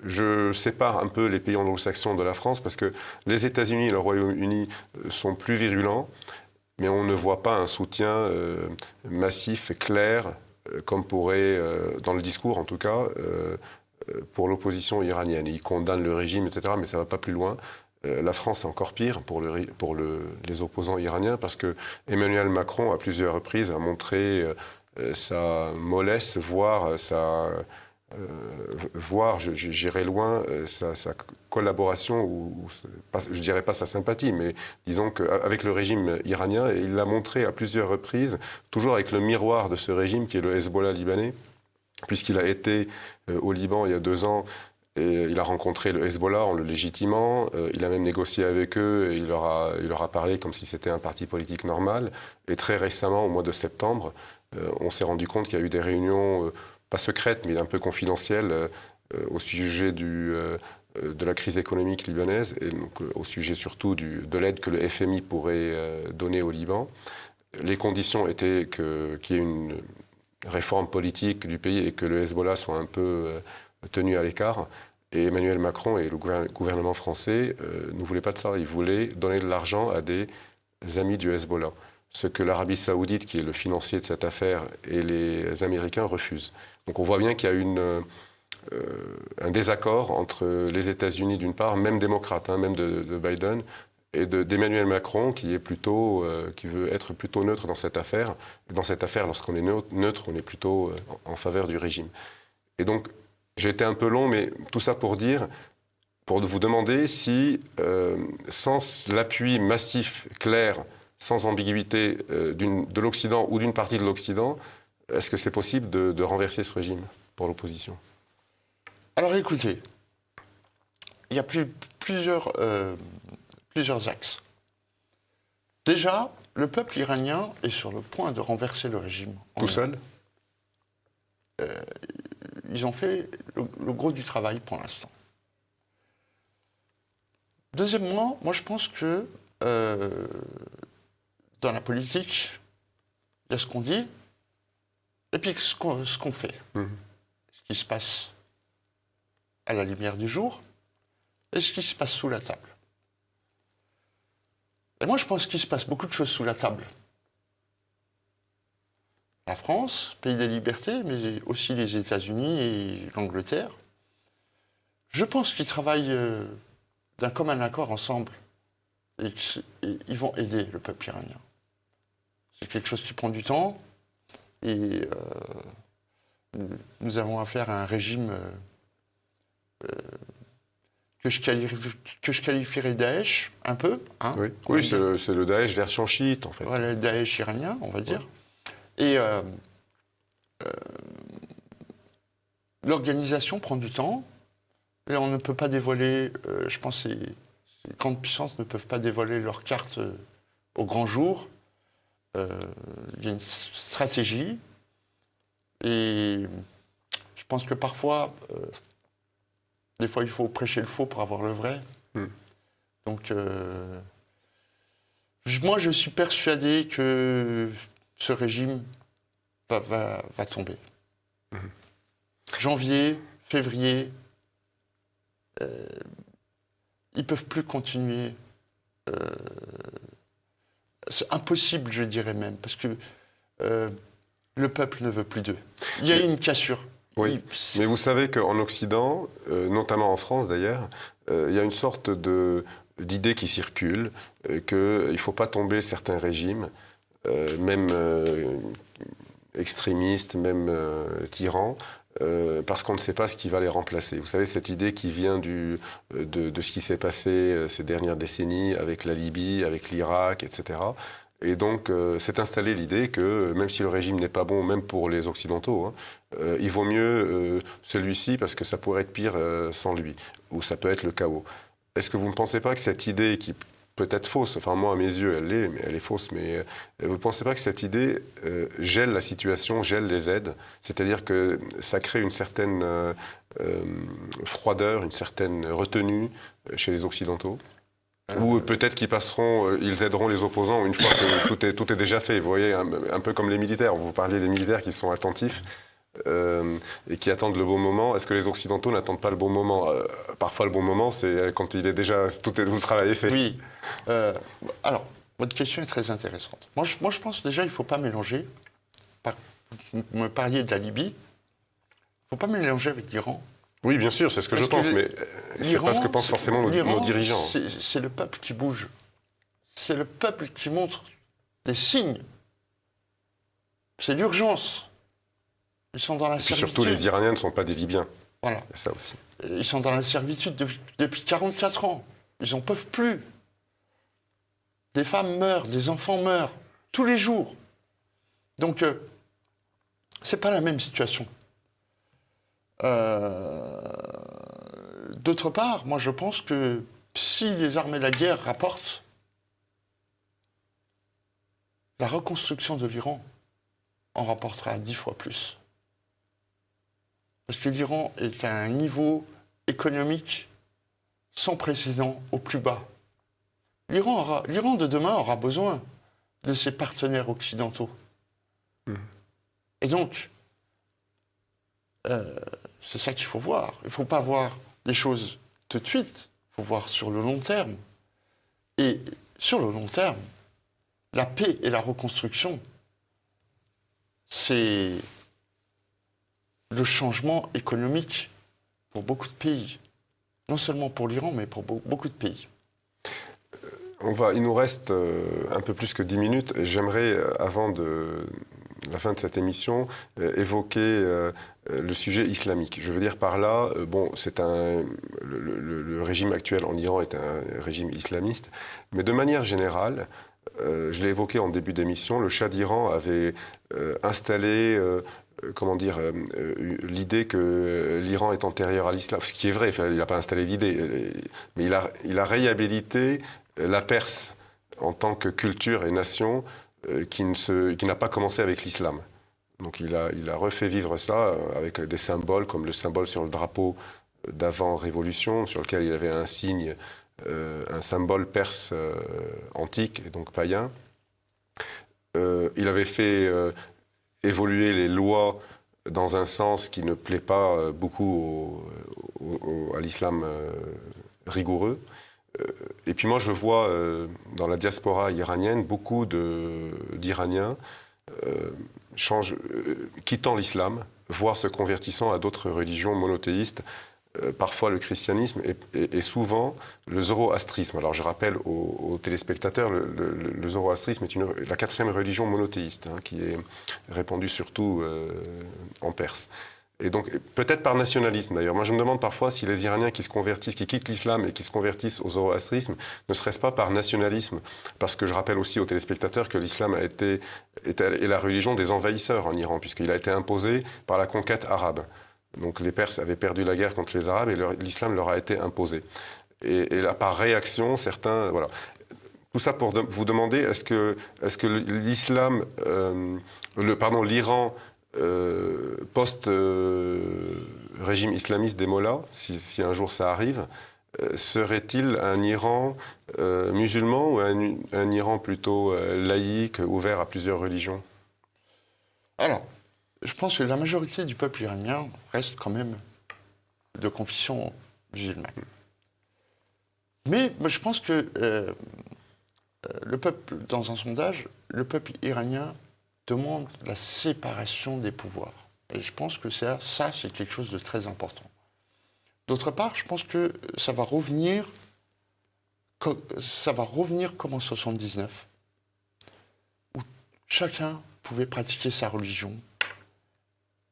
S1: Je sépare un peu les pays anglo-saxons de la France parce que les États-Unis et le Royaume-Uni sont plus virulents, mais on ne voit pas un soutien massif et clair, comme pourrait, dans le discours en tout cas, pour l'opposition iranienne. Ils condamnent le régime, etc., mais ça ne va pas plus loin. La France est encore pire pour les opposants iraniens parce que Emmanuel Macron, à plusieurs reprises, a montré sa mollesse, voire j'irai loin, sa collaboration, ou je ne dirais pas sa sympathie, mais disons qu'avec le régime iranien, et il l'a montré à plusieurs reprises, toujours avec le miroir de ce régime qui est le Hezbollah libanais, puisqu'il a été au Liban il y a 2 ans, et il a rencontré le Hezbollah en le légitimant, il a même négocié avec eux, et il leur a parlé comme si c'était un parti politique normal, et très récemment, au mois de septembre, on s'est rendu compte qu'il y a eu des réunions pas secrète, mais un peu confidentielle, au sujet de la crise économique libanaise, et donc, au sujet surtout de l'aide que le FMI pourrait donner au Liban. Les conditions étaient qu'il y ait une réforme politique du pays et que le Hezbollah soit un peu tenu à l'écart. Et Emmanuel Macron et le gouvernement français ne voulaient pas de ça. Ils voulaient donner de l'argent à des amis du Hezbollah. Ce que l'Arabie Saoudite, qui est le financier de cette affaire, et les Américains refusent. Donc on voit bien qu'il y a un désaccord entre les États-Unis d'une part, même démocrates, même de Biden, et d'Emmanuel Macron, qui veut être plutôt neutre dans cette affaire. Et dans cette affaire, lorsqu'on est neutre, on est plutôt en faveur du régime. Et donc, j'ai été un peu long, mais tout ça pour vous demander si, sans l'appui massif, clair, sans ambiguïté de l'Occident ou d'une partie de l'Occident, est-ce que c'est possible de renverser ce régime pour l'opposition?
S2: Alors écoutez, il y a plusieurs axes. Déjà, le peuple iranien est sur le point de renverser le régime.
S1: Tout seul?
S2: Ils ont fait le gros du travail pour l'instant. Deuxièmement, moi je pense que dans la politique, il y a ce qu'on dit et puis ce qu'on fait. Ce qui se passe à la lumière du jour et ce qui se passe sous la table. Et moi, je pense qu'il se passe beaucoup de choses sous la table. La France, pays des libertés, mais aussi les États-Unis et l'Angleterre, je pense qu'ils travaillent d'un commun accord ensemble et ils vont aider le peuple iranien. C'est quelque chose qui prend du temps et nous avons affaire à un régime que je qualifierais Daesh, un peu. Hein,
S1: oui, c'est le Daesh version chiite, en fait.
S2: Voilà, le Daesh iranien, on va dire. Et l'organisation prend du temps. Et on ne peut pas dévoiler, je pense que les grandes puissances ne peuvent pas dévoiler leurs cartes au grand jour. Il y a une stratégie. Et je pense que parfois, des fois, il faut prêcher le faux pour avoir le vrai. Donc, moi, je suis persuadé que ce régime va tomber. Janvier, février, ils ne peuvent plus continuer. C'est impossible, je dirais même, parce que le peuple ne veut plus d'eux. Il y a une cassure.
S1: Oui, mais vous savez qu'en Occident, notamment en France d'ailleurs, il y a une sorte d'idée qui circule, qu'il ne faut pas tomber certains régimes, même extrémistes, même tyrans, parce qu'on ne sait pas ce qui va les remplacer. Vous savez, cette idée qui vient de ce qui s'est passé ces dernières décennies avec la Libye, avec l'Irak, etc. Et donc, s'est installée l'idée que, même si le régime n'est pas bon, même pour les Occidentaux, il vaut mieux celui-ci parce que ça pourrait être pire sans lui, ou ça peut être le chaos. Est-ce que vous ne pensez pas que cette idée qui peut-être fausse. Enfin, moi, à mes yeux, elle est fausse. Mais vous ne pensez pas que cette idée gèle la situation, gèle les aides? C'est-à-dire que ça crée une certaine froideur, une certaine retenue chez les Occidentaux? Ou peut-être qu'ils passeront, ils aideront les opposants une fois que tout est déjà fait. Vous voyez, un peu comme les militaires. Vous parliez des militaires qui sont attentifs et qui attendent le bon moment. Est-ce que les Occidentaux n'attendent pas le bon moment? Parfois, le bon moment, c'est quand il est déjà tout le travail est fait.
S2: Oui. Alors, votre question est très intéressante. Moi, je pense déjà, il ne faut pas mélanger. Vous me parliez de la Libye. Il ne faut pas mélanger avec l'Iran.
S1: Oui, bien sûr, c'est ce que je pense, mais c'est pas ce que pensent forcément nos dirigeants.
S2: C'est le peuple qui bouge. C'est le peuple qui montre des signes. C'est l'urgence. Ils sont dans la servitude.
S1: Surtout, les Iraniens ne sont pas des Libyens.
S2: Voilà.
S1: Il y a ça aussi.
S2: Ils sont dans la servitude depuis 44 ans. Ils n'en peuvent plus. Des femmes meurent, des enfants meurent, tous les jours. Donc, c'est pas la même situation. D'autre part, moi je pense que si les armes et la guerre rapportent, la reconstruction de l'Iran en rapportera 10 fois plus. Parce que l'Iran est à un niveau économique sans précédent au plus bas. L'Iran de demain aura besoin de ses partenaires occidentaux. Et donc, c'est ça qu'il faut voir. Il ne faut pas voir les choses tout de suite. Il faut voir sur le long terme. Et sur le long terme, la paix et la reconstruction, c'est le changement économique pour beaucoup de pays. Non seulement pour l'Iran, mais pour beaucoup de pays.
S1: Il nous reste un peu plus que 10 minutes. Et j'aimerais, avant la fin de cette émission, évoquer le sujet islamique. Je veux dire par là, le régime actuel en Iran est un régime islamiste, mais de manière générale, je l'ai évoqué en début d'émission, le Shah d'Iran avait installé l'idée que l'Iran est antérieur à l'islam, ce qui est vrai, il n'a pas installé l'idée, mais il a réhabilité la Perse en tant que culture et nation qui n'a pas commencé avec l'islam. Donc il a refait vivre ça avec des symboles comme le symbole sur le drapeau d'avant-révolution, sur lequel il y avait un signe, un symbole perse antique et donc païen. Il avait fait évoluer les lois dans un sens qui ne plaît pas beaucoup à l'islam rigoureux. Et puis moi, je vois dans la diaspora iranienne beaucoup d'Iraniens quittant l'islam, voire se convertissant à d'autres religions monothéistes, parfois le christianisme et souvent le zoroastrisme. Alors je rappelle aux téléspectateurs, le zoroastrisme est la 4e religion monothéiste, qui est répandue surtout en Perse. Et donc, peut-être par nationalisme d'ailleurs. Moi, je me demande parfois si les Iraniens qui quittent l'islam et qui se convertissent au zoroastrisme, ne serait-ce pas par nationalisme. Parce que je rappelle aussi aux téléspectateurs que l'islam est la religion des envahisseurs en Iran, puisqu'il a été imposé par la conquête arabe. Donc, les Perses avaient perdu la guerre contre les Arabes et l'islam leur a été imposé. Et là, par réaction, certains... Voilà. Tout ça pour vous demander, est-ce que l'islam... l'Iran... post-régime islamiste des mollahs, si un jour ça arrive, serait-il un Iran musulman ou un Iran plutôt laïque, ouvert à plusieurs religions?
S2: Alors, je pense que la majorité du peuple iranien reste quand même de confession musulmane. Mais je pense que le peuple, dans un sondage, le peuple iranien demande la séparation des pouvoirs. Et je pense que ça, c'est quelque chose de très important. D'autre part, je pense que ça va revenir comme en 79, où chacun pouvait pratiquer sa religion.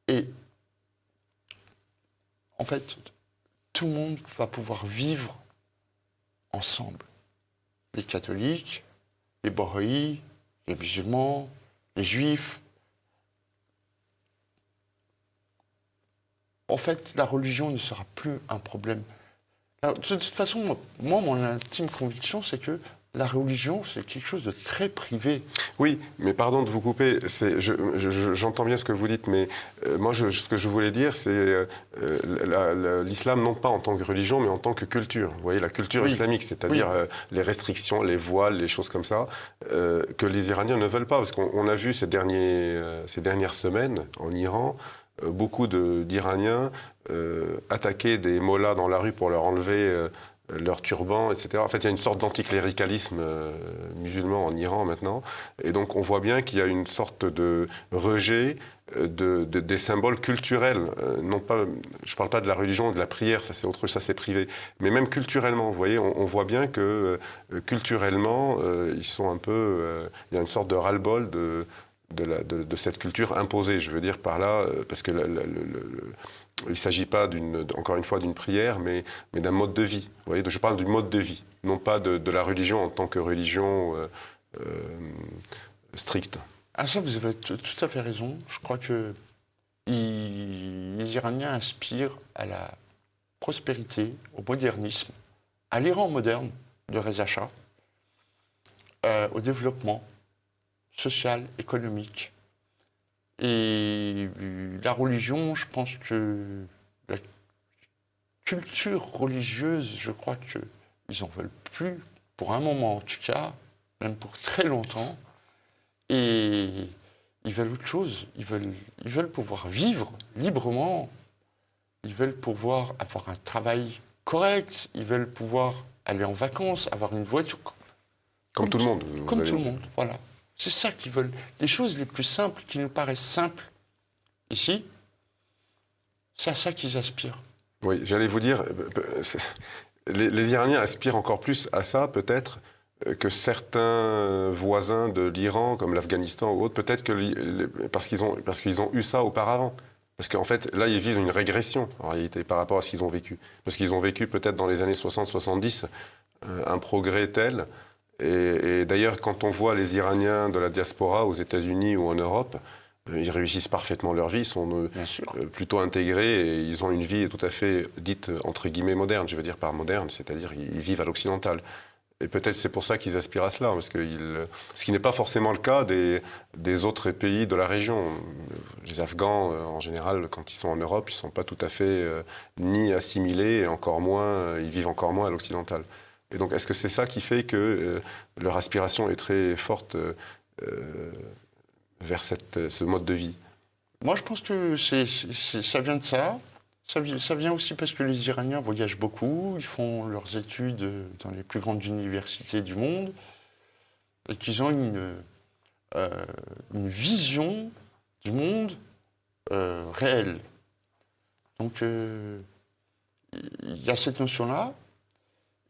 S2: Et en fait, tout le monde va pouvoir vivre ensemble. Les catholiques, les bahaïs, les musulmans, les juifs. En fait, la religion ne sera plus un problème. Alors, de toute façon, moi, mon intime conviction, c'est que la religion, c'est quelque chose de très privé.
S1: Oui, mais pardon de vous couper, j'entends bien ce que vous dites, mais moi, ce que je voulais dire, c'est l'islam non pas en tant que religion, mais en tant que culture. Vous voyez, la culture islamique, c'est-à-dire les restrictions, les voiles, les choses comme ça, que les Iraniens ne veulent pas. Parce qu'on a vu ces dernières semaines en Iran, beaucoup d'Iraniens attaquer des mollahs dans la rue pour leur enlever leur turban, etc. En fait, il y a une sorte d'anticléricalisme musulman en Iran maintenant. Et donc, on voit bien qu'il y a une sorte de rejet des symboles culturels. Non pas, je ne parle pas de la religion, de la prière, ça c'est autre chose, ça c'est privé. Mais même culturellement, vous voyez, on voit bien que culturellement, ils sont un peu... il y a une sorte de ras-le-bol de cette culture imposée, je veux dire par là, parce que il ne s'agit pas, encore une fois, d'une prière, mais d'un mode de vie. Vous voyez, je parle du mode de vie, non pas de la religion en tant que religion stricte.
S2: Ah ça, vous avez tout à fait raison. Je crois que les Iraniens aspirent à la prospérité, au modernisme, à l'Iran moderne de Reza Shah, au développement social, économique. Et la religion, je pense que la culture religieuse, je crois qu'ils n'en veulent plus, pour un moment en tout cas, même pour très longtemps. Et ils veulent autre chose. Ils veulent pouvoir vivre librement. Ils veulent pouvoir avoir un travail correct. Ils veulent pouvoir aller en vacances, avoir une voiture.
S1: Comme tout le monde.
S2: Comme tout le monde, voilà. C'est ça qu'ils veulent. Les choses les plus simples, qui nous paraissent simples ici, c'est à ça qu'ils aspirent.
S1: Oui, j'allais vous dire, les Iraniens aspirent encore plus à ça, peut-être, que certains voisins de l'Iran, comme l'Afghanistan ou autres, peut-être parce qu'ils ont eu ça auparavant. Parce qu'en fait, là, ils vivent une régression, en réalité, par rapport à ce qu'ils ont vécu. Parce qu'ils ont vécu, peut-être, dans les années 60-70, un progrès tel. Et d'ailleurs, quand on voit les Iraniens de la diaspora aux États-Unis ou en Europe, ils réussissent parfaitement leur vie, ils sont plutôt intégrés et ils ont une vie tout à fait dite, entre guillemets, moderne. Je veux dire par moderne, c'est-à-dire ils vivent à l'occidental. Et peut-être c'est pour ça qu'ils aspirent à cela, ce qui n'est pas forcément le cas des autres pays de la région. Les Afghans, en général, quand ils sont en Europe, ils ne sont pas tout à fait ni assimilés, et encore moins, ils vivent encore moins à l'occidental. Et donc, est-ce que c'est ça qui fait que leur aspiration est très forte vers ce mode de vie?
S2: Moi, je pense que ça vient de ça. Ça vient aussi parce que les Iraniens voyagent beaucoup, ils font leurs études dans les plus grandes universités du monde, et qu'ils ont une vision du monde réelle. Donc, il y a cette notion-là.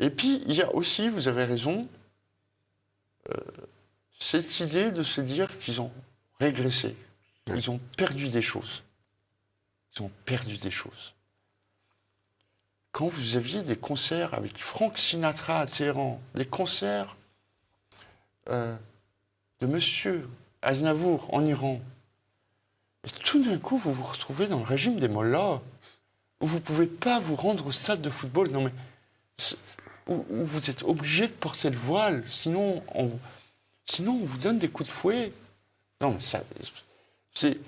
S2: Et puis, il y a aussi, vous avez raison, cette idée de se dire qu'ils ont régressé. Ils ont perdu des choses. Ils ont perdu des choses. Quand vous aviez des concerts avec Frank Sinatra à Téhéran, des concerts de Monsieur Aznavour en Iran, et tout d'un coup, vous vous retrouvez dans le régime des mollahs, où vous ne pouvez pas vous rendre au stade de football. Non mais... où vous êtes obligé de porter le voile, sinon on vous donne des coups de fouet. Non, mais ça, c'est...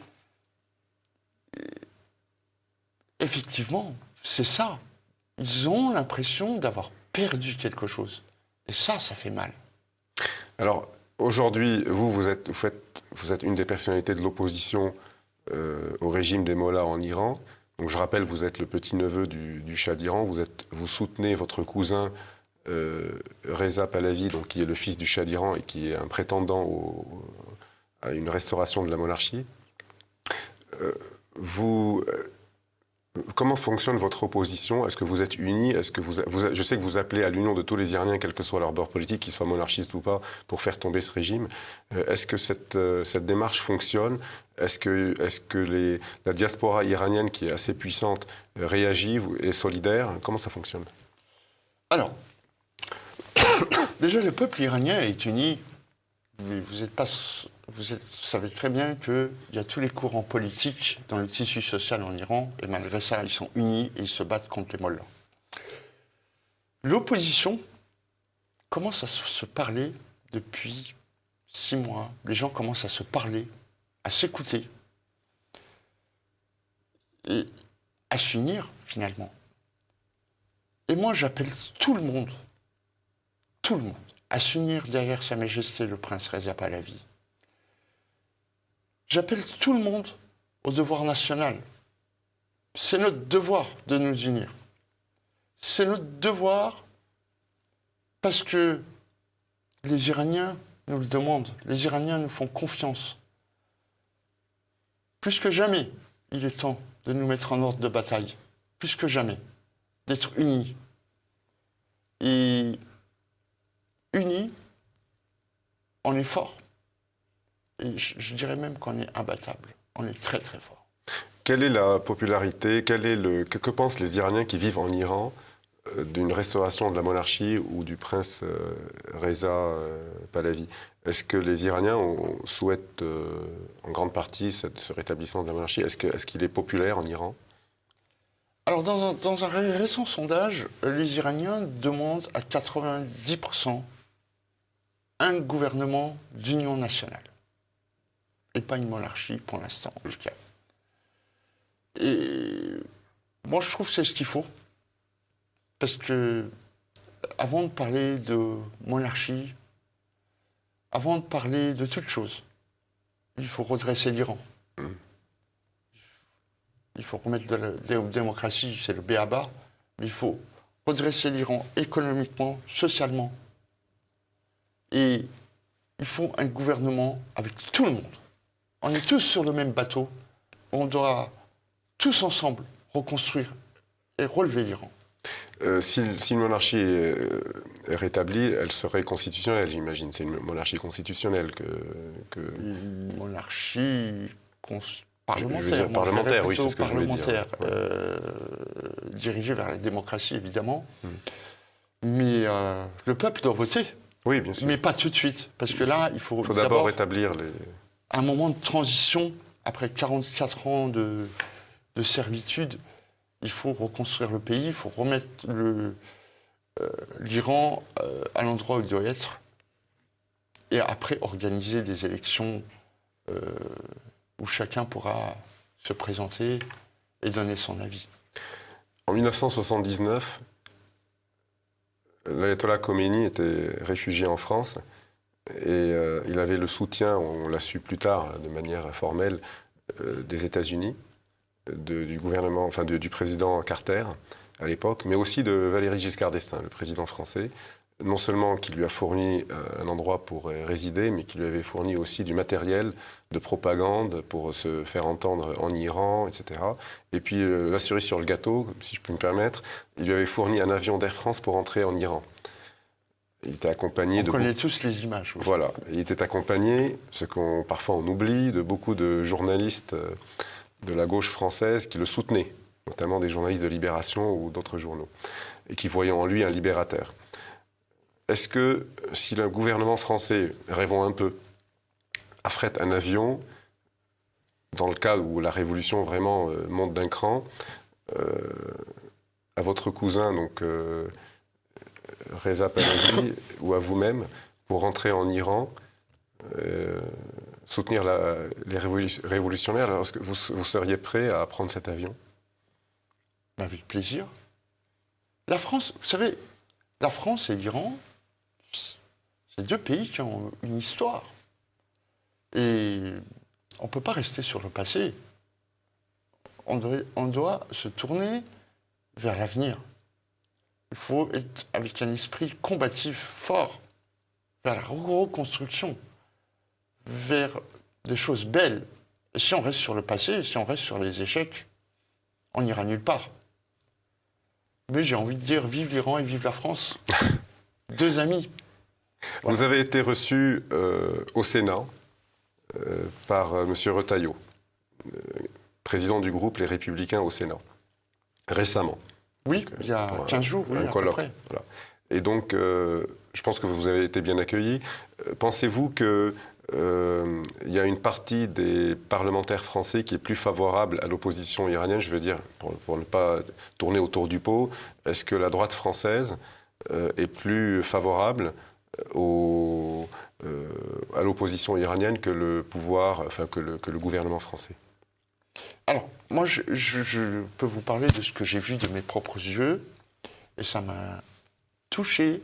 S2: Effectivement, c'est ça. Ils ont l'impression d'avoir perdu quelque chose. Et ça fait mal.
S1: Alors, aujourd'hui, vous êtes une des personnalités de l'opposition au régime des mollahs en Iran. Donc, je rappelle, vous êtes le petit-neveu du Shah d'Iran. Vous soutenez votre cousin Reza Pahlavi, donc, qui est le fils du Shah d'Iran et qui est un prétendant à une restauration de la monarchie. Comment fonctionne votre opposition? Est-ce que vous êtes unis? Je sais que vous appelez à l'union de tous les Iraniens, quel que soit leur bord politique, qu'ils soient monarchistes ou pas, pour faire tomber ce régime. Est-ce que cette démarche fonctionne? Est-ce que la diaspora iranienne, qui est assez puissante, réagit, est solidaire? Comment ça fonctionne?
S2: Alors, déjà, le peuple iranien est uni. Vous savez très bien qu'il y a tous les courants politiques dans le tissu social en Iran, et malgré ça, ils sont unis et ils se battent contre les mollahs. L'opposition commencent à se parler depuis 6 mois. Les gens commencent à se parler, à s'écouter et à s'unir finalement. Et moi, j'appelle tout le monde, à s'unir derrière Sa Majesté le Prince Reza Pahlavi. J'appelle tout le monde au devoir national. C'est notre devoir de nous unir. C'est notre devoir parce que les Iraniens nous le demandent. Les Iraniens nous font confiance. Plus que jamais, il est temps de nous mettre en ordre de bataille. Plus que jamais. D'être unis. Et unis, on est fort. Et je dirais même qu'on est imbattable. On est très très fort.
S1: Quelle est la popularité, que pensent les Iraniens qui vivent en Iran d'une restauration de la monarchie ou du prince Reza Pahlavi? Est-ce que les Iraniens souhaitent en grande partie ce rétablissement de la monarchie? Est-ce qu'il est populaire en Iran?
S2: Alors, dans un récent sondage, les Iraniens demandent à 90% un gouvernement d'union nationale. Et pas une monarchie pour l'instant, en tout cas. Et moi, je trouve que c'est ce qu'il faut. Parce que, avant de parler de monarchie, avant de parler de toute chose, il faut redresser l'Iran. Il faut remettre de la démocratie, c'est le b.a.-ba, mais il faut redresser l'Iran économiquement, socialement. Et il faut un gouvernement avec tout le monde. On est tous sur le même bateau. On doit tous ensemble reconstruire et relever l'Iran.
S1: Si une monarchie est rétablie, elle serait constitutionnelle, j'imagine. C'est une monarchie constitutionnelle que...
S2: Une monarchie parlementaire.
S1: Je veux dire parlementaire, oui, c'est ce que je voulais dire.
S2: Dirigée vers la démocratie, évidemment. Mais le peuple doit voter.
S1: Oui, bien sûr.
S2: Mais pas tout de suite. Parce que là, il faut
S1: d'abord rétablir les...
S2: Un moment de transition, après 44 ans de servitude, il faut reconstruire le pays, il faut remettre l'Iran à l'endroit où il doit être, et après organiser des élections où chacun pourra se présenter et donner son avis.
S1: En 1979, l'ayatollah Khomeini était réfugié en France et il avait le soutien, on l'a su plus tard de manière informelle, des États-Unis, du gouvernement, enfin du président Carter à l'époque, mais aussi de Valéry Giscard d'Estaing, le président français, non seulement qui lui a fourni un endroit pour résider, mais qui lui avait fourni aussi du matériel de propagande pour se faire entendre en Iran, etc. Et puis la cerise sur le gâteau, si je peux me permettre, il lui avait fourni un avion d'Air France pour entrer en Iran. Il était accompagné
S2: on connaît tous les images. Oui.
S1: Voilà, il était accompagné, parfois on oublie, de beaucoup de journalistes de la gauche française qui le soutenaient, notamment des journalistes de Libération ou d'autres journaux, et qui voyaient en lui un libérateur. Est-ce que, si le gouvernement français, rêvons un peu, affrète un avion, dans le cas où la révolution vraiment monte d'un cran, à votre cousin, donc Reza Pahlavi, ou à vous-même, pour rentrer en Iran, soutenir les révolutionnaires, alors est-ce que vous seriez prêt à prendre cet avion?
S2: Avec plaisir. La France, vous savez, la France et l'Iran, c'est deux pays qui ont une histoire. Et on ne peut pas rester sur le passé. On doit se tourner vers l'avenir. Il faut être avec un esprit combatif fort vers la reconstruction, vers des choses belles. Et si on reste sur le passé, si on reste sur les échecs, on n'ira nulle part. Mais j'ai envie de dire, vive l'Iran et vive la France. Deux amis. Voilà.
S1: Vous avez été reçu au Sénat par M. Retailleau, président du groupe Les Républicains au Sénat, récemment.
S2: Oui, il y a 15 jours, oui,
S1: un
S2: à
S1: colloque.
S2: peu près.
S1: Voilà. Et donc, je pense que vous avez été bien accueilli. Pensez-vous qu'il y a une partie des parlementaires français qui est plus favorable à l'opposition iranienne? Je veux dire, pour ne pas tourner autour du pot, est-ce que la droite française est plus favorable à l'opposition iranienne que le pouvoir, enfin que le gouvernement français?
S2: Alors, moi, je peux vous parler de ce que j'ai vu de mes propres yeux, et ça m'a touché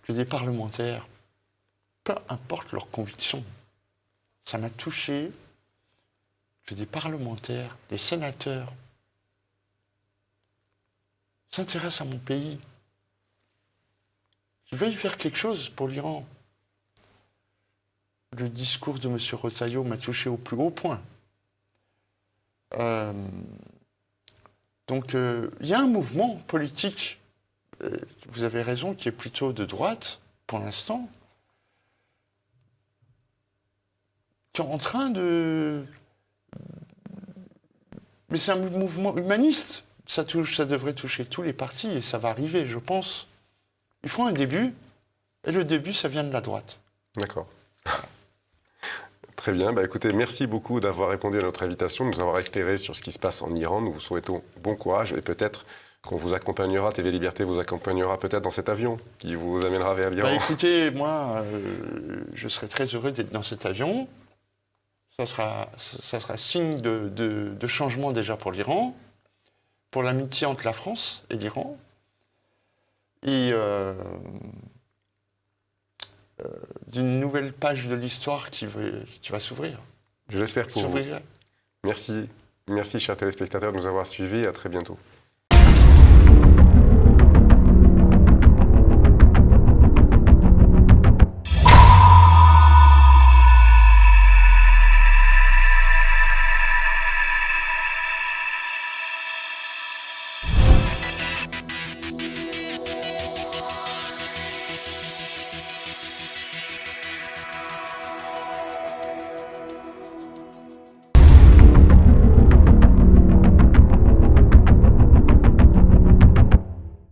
S2: que des parlementaires, peu importe leurs convictions, ça m'a touché que des parlementaires, des sénateurs, s'intéressent à mon pays, qu'ils veuillent faire quelque chose pour l'Iran. Le discours de M. Retailleau m'a touché au plus haut point. Donc, il y a un mouvement politique, vous avez raison, qui est plutôt de droite, pour l'instant, qui est en train de... Mais c'est un mouvement humaniste. Ça devrait toucher tous les partis, et ça va arriver, je pense. Il faut un début, et le début, ça vient de la droite.
S1: D'accord. Très bien. Écoutez, merci beaucoup d'avoir répondu à notre invitation, de nous avoir éclairé sur ce qui se passe en Iran. Nous vous souhaitons bon courage et peut-être qu'on vous accompagnera, TV Liberté vous accompagnera peut-être dans cet avion qui vous amènera vers l'Iran.
S2: Écoutez, moi, je serais très heureux d'être dans cet avion. Ça sera signe de changement déjà pour l'Iran, pour l'amitié entre la France et l'Iran, et d'une nouvelle page de l'histoire qui va s'ouvrir.
S1: Je l'espère pour vous. Merci. Merci, chers téléspectateurs, de nous avoir suivis. À très bientôt.